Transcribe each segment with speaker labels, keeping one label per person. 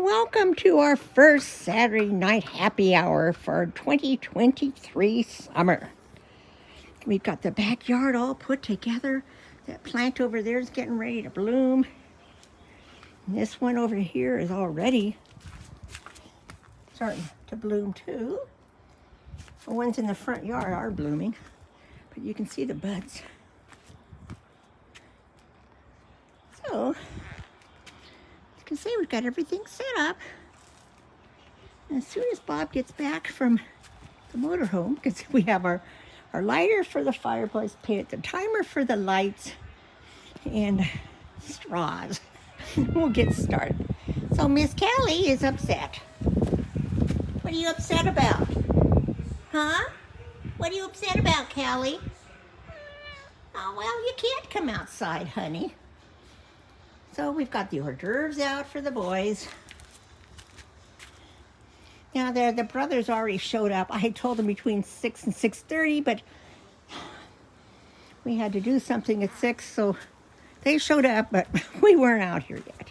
Speaker 1: welcome to our first Saturday night happy hour for 2023 summer. We've got the backyard all put together. That plant over there is getting ready to bloom. And this one over here is already starting to bloom too. The ones in the front yard are blooming, but you can see the buds. So, as you can see, we've got everything set up. And as soon as Bob gets back from the motorhome, because we have our lighter for the fireplace pit, the timer for the lights, and straws, we'll get started. So Miss Kelly is upset. What are you upset about? Huh? What are you upset about, Kelly? Oh, well, you can't come outside, honey. So we've got the hors d'oeuvres out for the boys. Now, the brothers already showed up. I had told them between 6 and 6:30, but we had to do something at 6, so they showed up, but we weren't out here yet.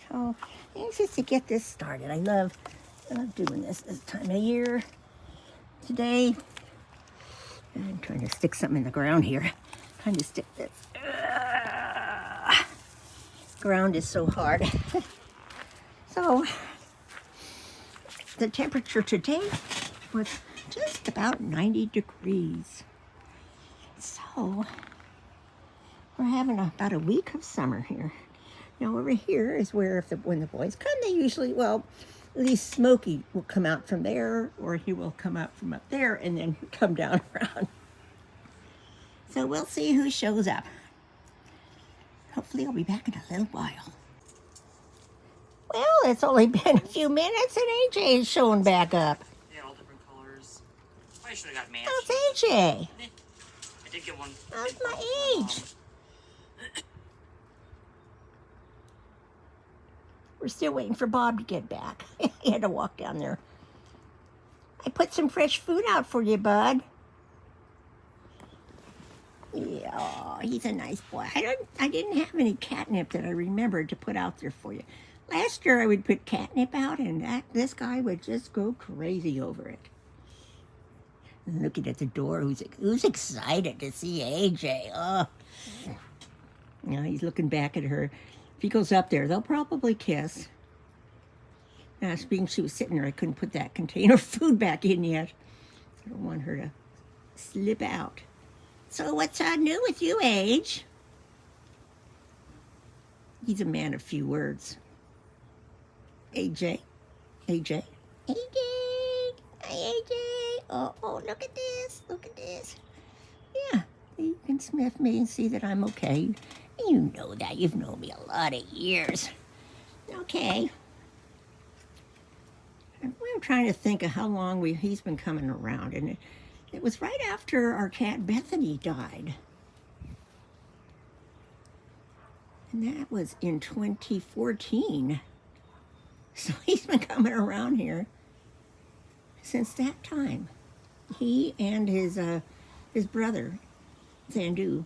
Speaker 1: So, anxious to get this started. I love doing this time of year. Today, I'm trying to stick something in the ground here. Trying to stick this. Ground is so hard. So, the temperature today was just about 90 degrees. So, we're having about a week of summer here. Now, over here is where when the boys come, they usually, well, at least Smokey will come out from there, or he will come out from up there and then come down around. So we'll see who shows up. Hopefully I'll be back in a little while. Well, it's only been a few minutes and AJ is showing back up.
Speaker 2: Yeah, all different colors. I should have got matched.
Speaker 1: How's AJ?
Speaker 2: I did get one.
Speaker 1: How's my age? We're still waiting for Bob to get back. He had to walk down there. I put some fresh food out for you, bud. Yeah, oh, he's a nice boy. I didn't have any catnip that I remembered to put out there for you. Last year I would put catnip out, and this guy would just go crazy over it. And looking at the door, who's excited to see AJ? Oh, now he's looking back at her. If he goes up there, they'll probably kiss. Now, being she was sitting there, I couldn't put that container of food back in yet. I don't want her to slip out. So what's new with you, Age? He's a man of few words. AJ. AJ. AJ. Hi, AJ. Oh, look at this. Look at this. Yeah, you can sniff me and see that I'm okay. You know that. You've known me a lot of years. Okay. We're trying to think of how long he's been coming around, and it was right after our cat Bethany died. And that was in 2014. So he's been coming around here since that time. He and his brother, Zandu,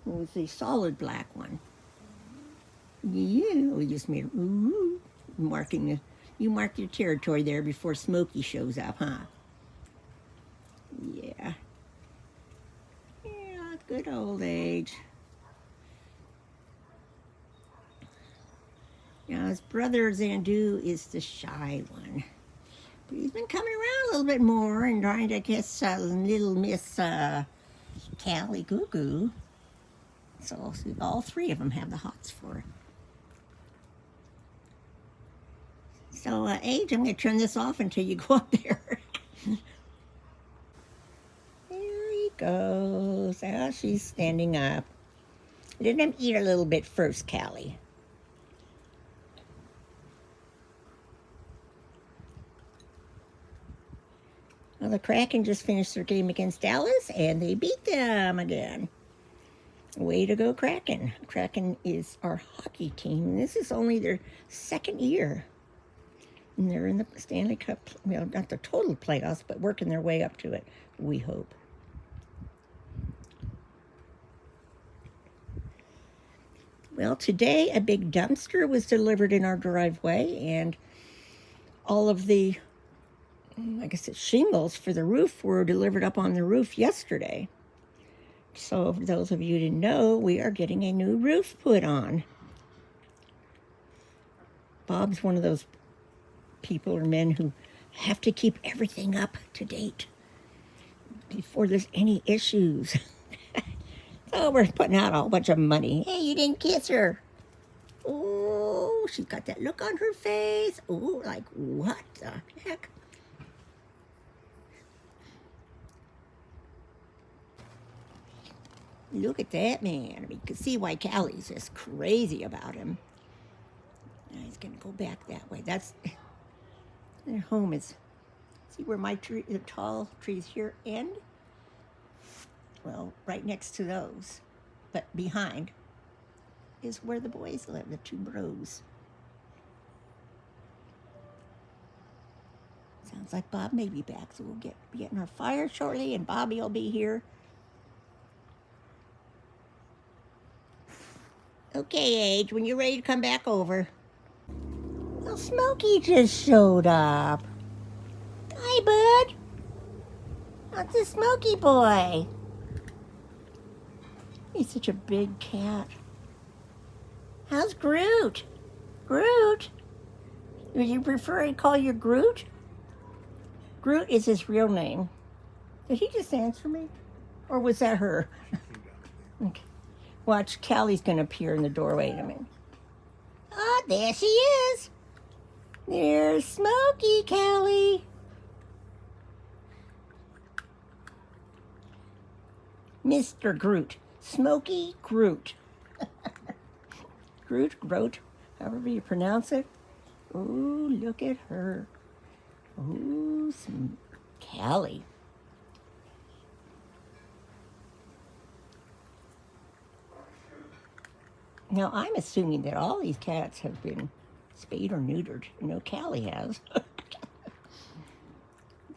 Speaker 1: who was the solid black one. Yeah, we just made ooh, you marked your territory there before Smokey shows up, huh? Yeah. Yeah, good old age. Now, his brother Zandu is the shy one. But he's been coming around a little bit more and trying to kiss little Miss Callie Goo Goo. So all three of them have the hots for it. So, Age, I'm going to turn this off until you go up there. There he goes. Oh, she's standing up. Let him eat a little bit first, Callie. Well, the Kraken just finished their game against Dallas, and they beat them again. Way to go, Kraken. Kraken is our hockey team, and this is only their second year. And they're in the Stanley Cup, well, not the total playoffs, but working their way up to it, we hope. Well, today a big dumpster was delivered in our driveway, and all of the, I guess it's shingles for the roof were delivered up on the roof yesterday. So, for those of you who didn't know, we are getting a new roof put on. Bob's one of those people or men who have to keep everything up to date before there's any issues. So we're putting out a whole bunch of money. Hey, you didn't kiss her. Oh, she's got that look on her face. Oh, like what the heck? Look at that man. I mean, you can see why Callie's just crazy about him. Now he's going to go back that way. That's their home is. See where my tree, the tall trees here end? Well, right next to those, but behind is where the boys live, the two bros. Sounds like Bob may be back, so we'll be getting our fire shortly, and Bobby will be here. Okay, Age, when you're ready to come back over. Well, Smokey just showed up. Hi, bud. What's a Smokey boy? He's such a big cat. How's Groot? Groot? Would you prefer I call you Groot? Groot is his real name. Did he just answer me? Or was that her? Okay. Watch, Callie's going to appear in the doorway in a minute. Oh, there she is. There's Smokey, Callie. Mr. Groot. Smokey Groot. Groot, however you pronounce it. Ooh, look at her. Ooh, some Callie. Now, I'm assuming that all these cats have been spayed or neutered. You know, Callie has.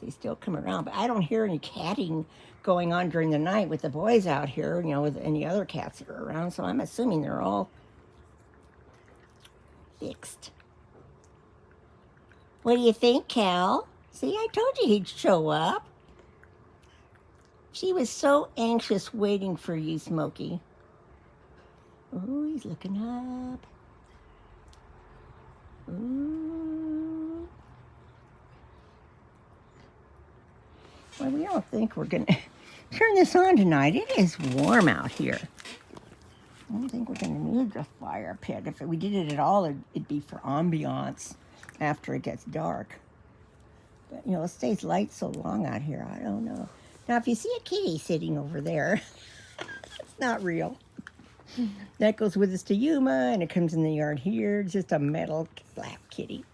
Speaker 1: They still come around, but I don't hear any catting going on during the night with the boys out here, you know, with any other cats that are around, so I'm assuming they're all fixed. What do you think, Cal? See, I told you he'd show up. She was so anxious waiting for you, Smokey. Oh, he's looking up. Ooh. Well, we don't think we're going to turn this on tonight. It is warm out here. I don't think we're going to need the fire pit. If we did it at all, it'd be for ambiance after it gets dark. But, you know, it stays light so long out here. I don't know. Now, if you see a kitty sitting over there, it's not real. That goes with us to Yuma, and it comes in the yard here. It's just a metal black kitty.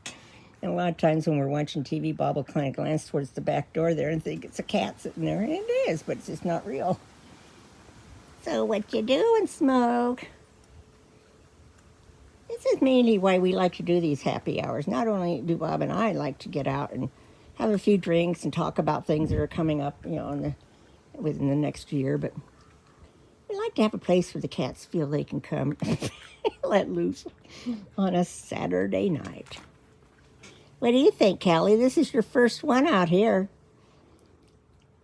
Speaker 1: And a lot of times when we're watching TV, Bob will kind of glance towards the back door there and think it's a cat sitting there. And it is, but it's just not real. So what you doing, Smoke? This is mainly why we like to do these happy hours. Not only do Bob and I like to get out and have a few drinks and talk about things that are coming up, you know, within the next year, but we like to have a place where the cats feel they can come let loose on a Saturday night. What do you think, Callie? This is your first one out here.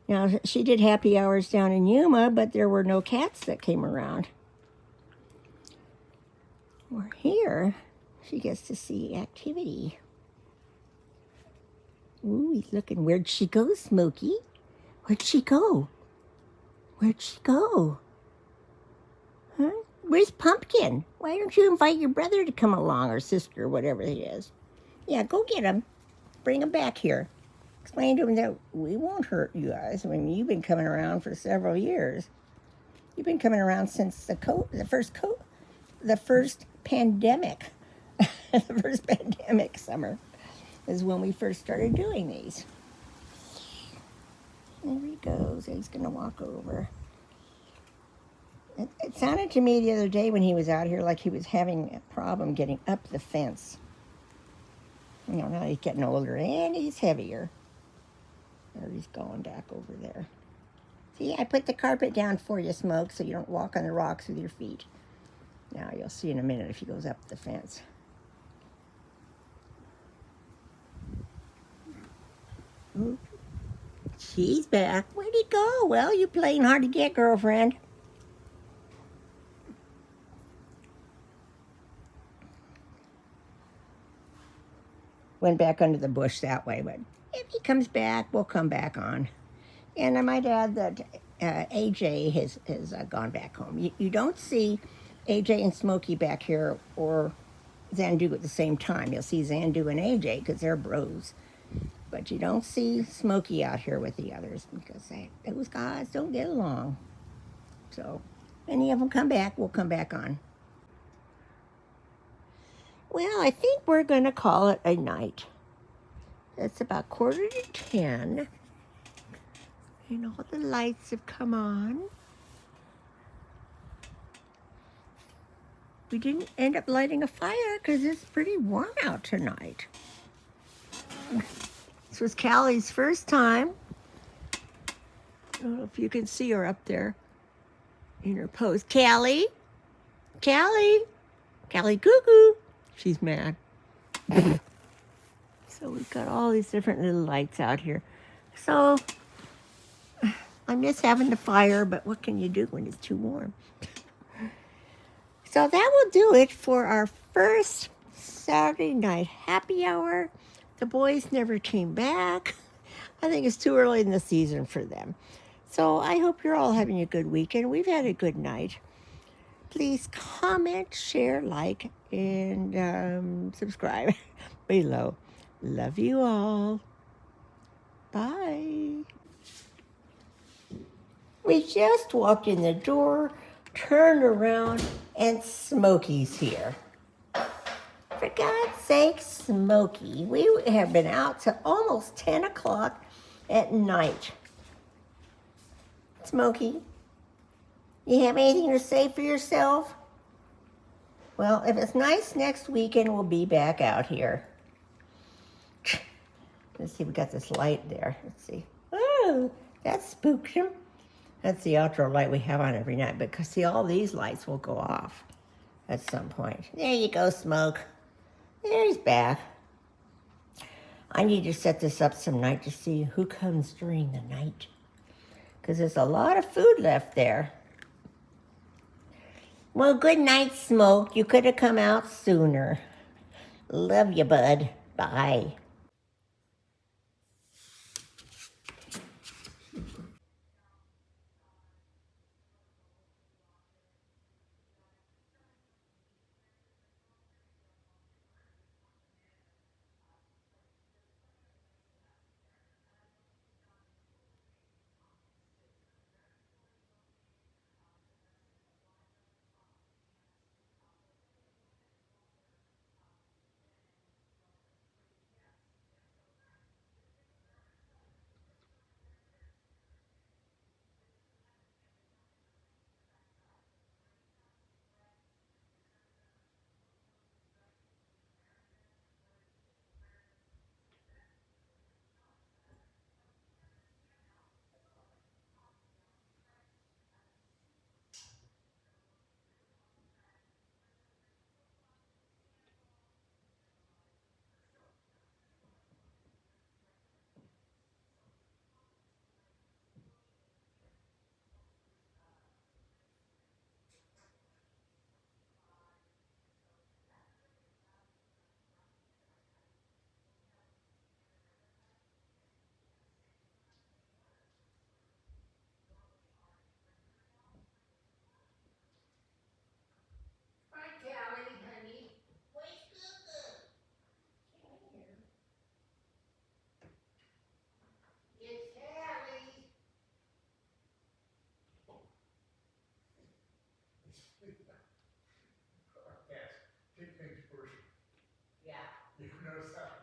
Speaker 1: Now, she did happy hours down in Yuma, but there were no cats that came around. We're here. She gets to see activity. Ooh, he's looking. Where'd she go, Smokey? Where'd she go? Where'd she go? Huh? Where's Pumpkin? Why don't you invite your brother to come along, or sister, or whatever it is? Yeah, go get him. Bring him back here. Explain to him that we won't hurt you guys. I mean, you've been coming around for several years. You've been coming around since the first pandemic. The first pandemic summer is when we first started doing these. There he goes. He's going to walk over. It sounded to me the other day when he was out here like he was having a problem getting up the fence. You know, now he's getting older and he's heavier. There he's going back over there. See, I put the carpet down for you, Smoke, so you don't walk on the rocks with your feet. Now you'll see in a minute if he goes up the fence. Ooh, she's back. Where'd he go? Well, you playing hard to get, girlfriend. Went back under the bush that way, but if he comes back, we'll come back on. And I might add that AJ has gone back home. You don't see AJ and Smokey back here or Zandu at the same time. You'll see Zandu and AJ because they're bros. But you don't see Smokey out here with the others because those guys don't get along. So any of them come back, we'll come back on. Well, I think we're going to call it a night. It's about 9:45. And all the lights have come on. We didn't end up lighting a fire because it's pretty warm out tonight. This was Callie's first time. I don't know if you can see her up there in her pose. Callie? Callie? Callie cuckoo. She's mad. So we've got all these different little lights out here. So I miss having the fire, but what can you do when it's too warm? So that will do it for our first Saturday night happy hour. The boys never came back. I think it's too early in the season for them. So I hope you're all having a good weekend. We've had a good night. Please comment, share, like, and subscribe below. Love you all. Bye. We just walked in the door, turned around, and Smokey's here. For God's sake, Smokey, we have been out till almost 10 o'clock at night. Smokey, you have anything to say for yourself? Well, if it's nice next weekend, we'll be back out here. Let's see, we got this light there. Let's see. Oh, that spooked him. That's the outdoor light we have on every night, because see, all these lights will go off at some point. There you go, Smoke. There he's back. I need to set this up some night to see who comes during the night, because there's a lot of food left there. Well, good night, Smoke. You could have come out sooner. Love you, bud. Bye. Hi, Callie, honey. Where's Cuckoo? It's Callie. Yes, take things first. Yeah. You notice that?